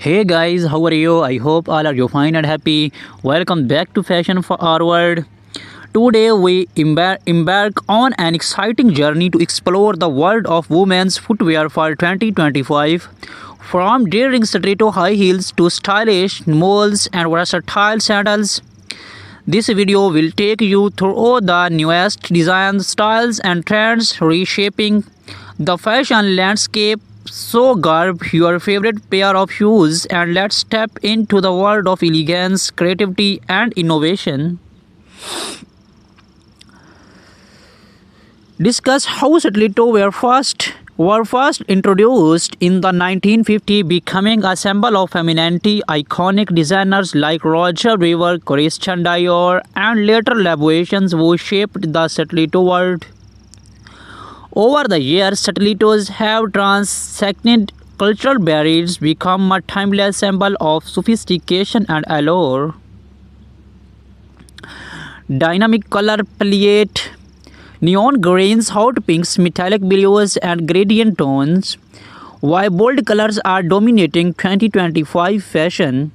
Hey guys, how are you? I hope all are you fine and happy. Welcome back to Fashion Forward. Today we embark on an exciting journey to explore the world of women's footwear for 2025. From daring stiletto high heels to stylish moles and versatile sandals, this video will take you through the newest designs, styles, and trends reshaping the fashion landscape. So, grab your favorite pair of shoes and let's step into the world of elegance, creativity, and innovation. Discuss how stiletto were first introduced in the 1950s, becoming a symbol of femininity. Iconic designers like Roger Weaver, Christian Dior, and later Labuations who shaped the stiletto world. Over the years, stilettos have transcended cultural barriers, become a timeless symbol of sophistication and allure. Dynamic color palette, neon greens, hot pinks, metallic blues, and gradient tones. While bold colors are dominating 2025 fashion,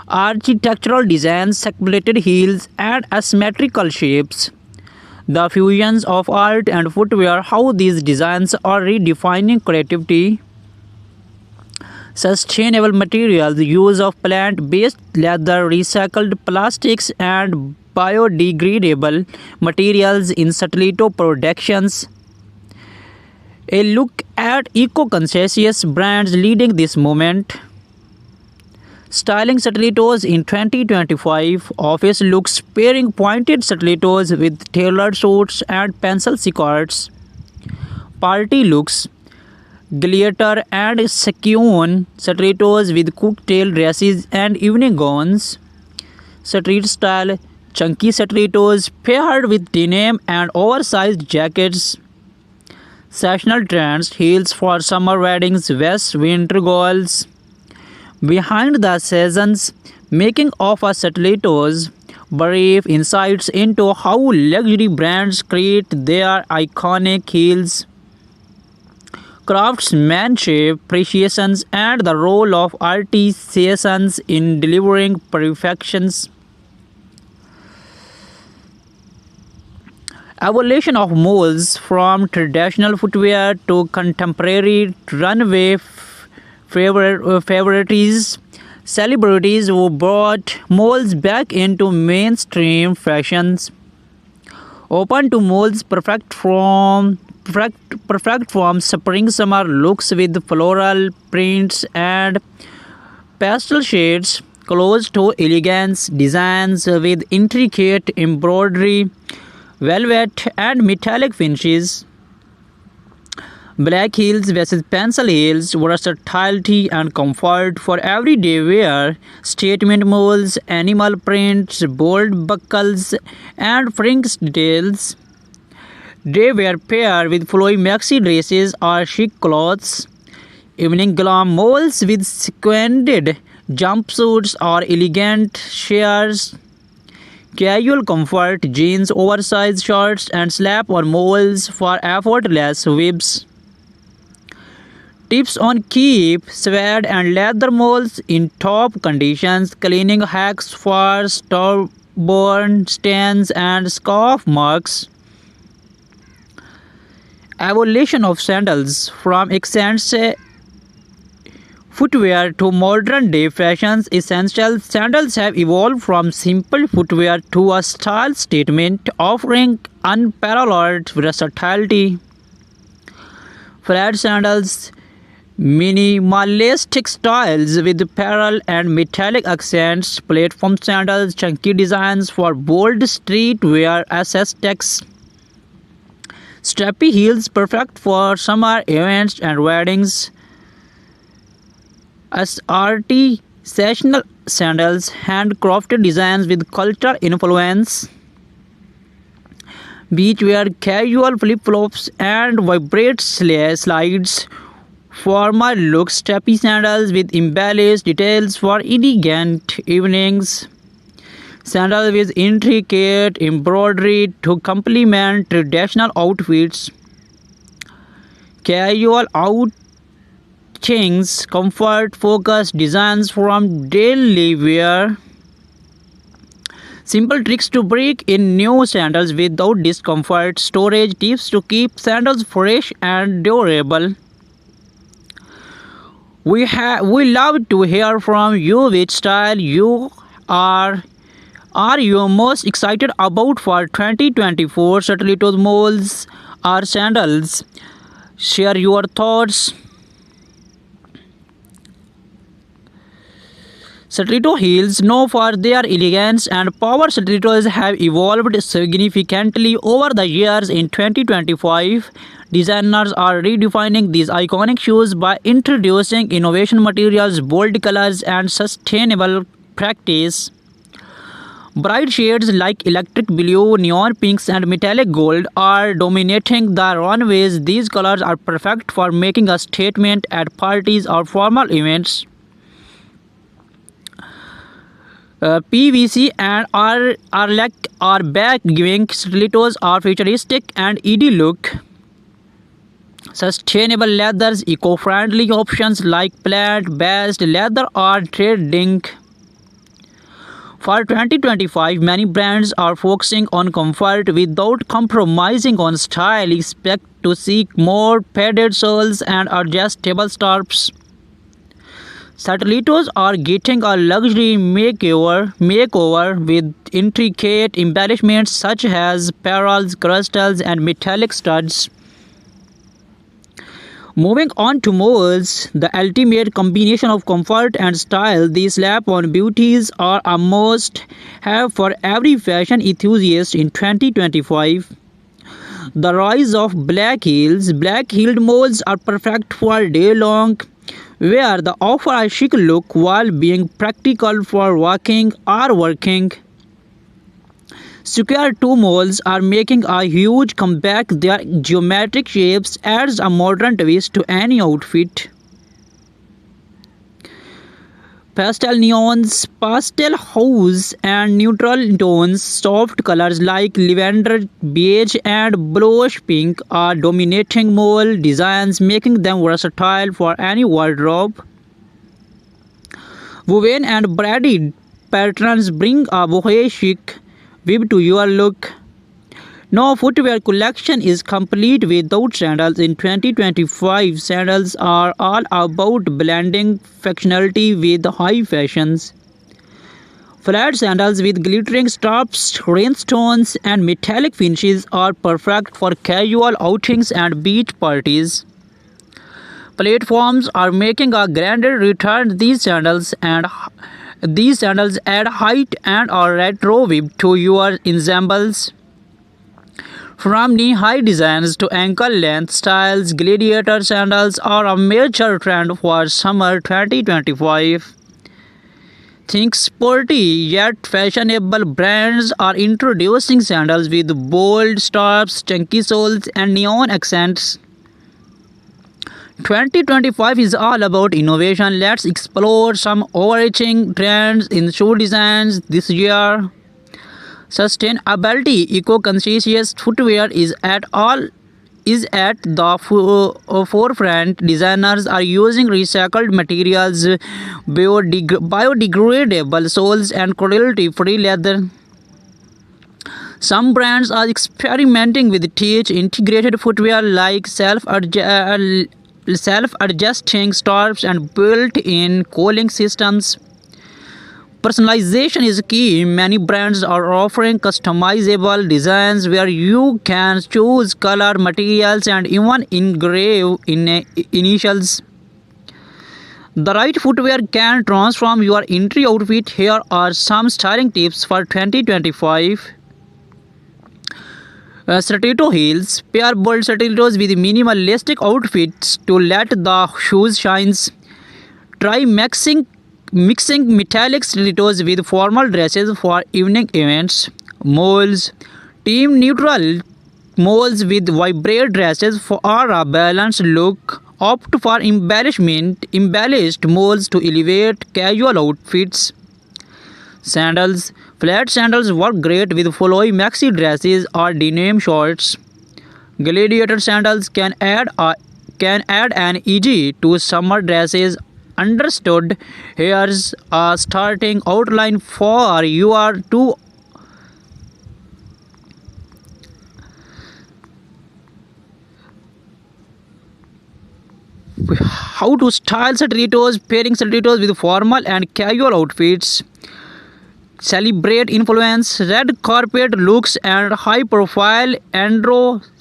architectural designs, separated heels, and asymmetrical shapes. The fusions of art and footwear, how these designs are redefining creativity. Sustainable materials, use of plant-based leather, recycled plastics, and biodegradable materials in stiletto productions. A look at eco-conscious brands leading this movement. Styling stilettos in 2025, office looks pairing pointed stilettos with tailored suits and pencil skirts. Party looks, glitter and sequin stilettos with cocktail dresses and evening gowns. Street style, chunky stilettos paired with denim and oversized jackets. Seasonal trends, heels for summer weddings, vests, winter goals. Behind the seasons, making of a stilettos, brief insights into how luxury brands create their iconic heels, craftsmanship, precisions, and the role of artisans in delivering perfections. Evolution of moles from traditional footwear to contemporary runway favorites, celebrities who brought moles back into mainstream fashions, open to moles perfect from spring summer looks with floral prints and pastel shades, close to elegance designs with intricate embroidery, velvet and metallic finishes. Black heels versus pencil heels, versatility and comfort for everyday wear, statement molds, animal prints, bold buckles, and fringe details. They were paired with flowy maxi dresses or chic clothes. Evening glam molds with sequined jumpsuits or elegant shears. Casual comfort, jeans, oversized shorts, and slap-on molds for effortless whips. Tips on keep suede and leather molds in top conditions, cleaning hacks for stubborn stains and scuff marks. Evolution of sandals, from accents footwear to modern day fashions essentials, sandals have evolved from simple footwear to a style statement offering unparalleled versatility. Flat sandals, minimalistic styles with pearl and metallic accents, platform sandals, chunky designs for bold streetwear aesthetics, strappy heels perfect for summer events and weddings, as artisanal sandals, handcrafted designs with cultural influence, beachwear, casual flip-flops, and vibrant slides. Formal looks, strappy sandals with embellished details for elegant evenings. Sandals with intricate embroidery to complement traditional outfits. Casual things, comfort-focused designs from daily wear. Simple tricks to break in new sandals without discomfort. Storage tips to keep sandals fresh and durable. We love to hear from you which style you are you most excited about for 2024 stilettos, molds or sandals. Share your thoughts. Stiletto heels, known for their elegance and power, stilettos have evolved significantly over the years. In 2025, designers are redefining these iconic shoes by introducing innovation materials, bold colors, and sustainable practice. Bright shades like electric blue, neon pinks, and metallic gold are dominating the runways. These colors are perfect for making a statement at parties or formal events. PVC and are back, giving stilettos a futuristic and ED look. Sustainable leathers, eco-friendly options like plant-based leather are trending. For 2025, many brands are focusing on comfort without compromising on style. Expect to see more padded soles and adjustable straps. Stilettos are getting a luxury makeover with intricate embellishments such as pearls, crystals, and metallic studs. Moving on to molds, the ultimate combination of comfort and style. These slap-on beauties are a must-have for every fashion enthusiast in 2025. The rise of black heels. Black-heeled molds are perfect for day-long wear. They offer a chic look while being practical for walking or working. Square toe molds are making a huge comeback. Their geometric shapes adds a modern twist to any outfit. Pastel neons, pastel hues, and neutral tones, soft colors like lavender, beige, and bluish pink are dominating mole designs, making them versatile for any wardrobe. Woven and braided patterns bring a boho chic vibe to your look. No footwear collection is complete without sandals. In 2025, sandals are all about blending functionality with high fashions. Flat sandals with glittering straps, rhinestones, and metallic finishes are perfect for casual outings and beach parties. Platforms are making a grander return. These sandals add height and a retro vibe to your ensembles. From knee-high designs to ankle-length styles, gladiator sandals are a major trend for summer 2025. Think sporty yet fashionable brands are introducing sandals with bold straps, chunky soles, and neon accents. 2025 is all about innovation. Let's explore some overarching trends in shoe designs this year. Sustainability, eco-conscious footwear is at the forefront. Designers are using recycled materials, biodegradable soles, and cruelty-free leather. Some brands are experimenting with integrated footwear like self-adjusting straps and built-in cooling systems. Personalization is key. Many brands are offering customizable designs where you can choose color, materials, and even engrave initials. The right footwear can transform your entry outfit. Here are some styling tips for 2025. Stiletto heels. Pair bold stilettos with minimalistic outfits to let the shoes shine. Try mixing metallic stilettos with formal dresses for evening events. Moles. Team neutral moles with vibrant dresses for a balanced look. Opt for embellished moles to elevate casual outfits. Sandals. Flat sandals work great with flowy maxi dresses or denim shorts. Gladiator sandals can add a can add an easy to summer dresses. Understood. Here's a starting outline for your two. How to style stilettos, pairing stilettos with formal and casual outfits. Celebrate influence, red carpet looks, and high profile endorsements.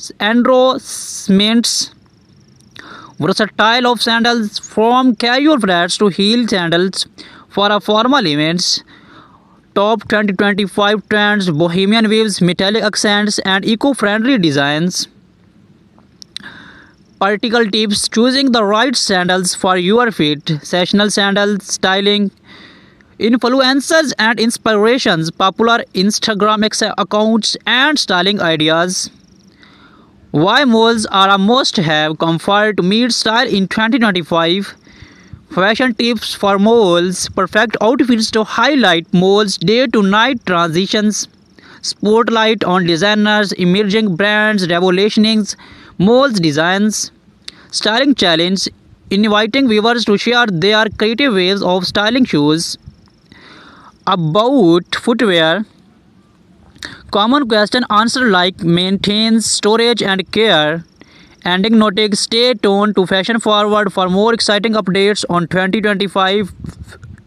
Versatile of sandals from casual flats to heel sandals for a formal events. Top 2025 trends, bohemian waves, metallic accents, and eco-friendly designs. Practical tips, choosing the right sandals for your feet. Sessional sandals styling. Influencers and inspirations, popular Instagram accounts, and styling ideas. Why malls are a must have, comfort meets style in 2025. Fashion tips for malls, perfect outfits to highlight malls' day to night transitions. Spotlight on designers, emerging brands, revolutioning malls designs. Styling challenge, inviting viewers to share their creative ways of styling shoes. About footwear, common question answer like maintains storage and care. Ending noting, stay tuned to Fashion Forward for more exciting updates on 2025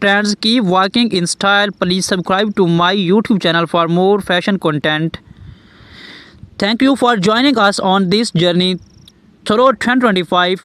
trends. Keep walking in style. Please subscribe to my YouTube channel for more fashion content. Thank you for joining us on this journey through 2025.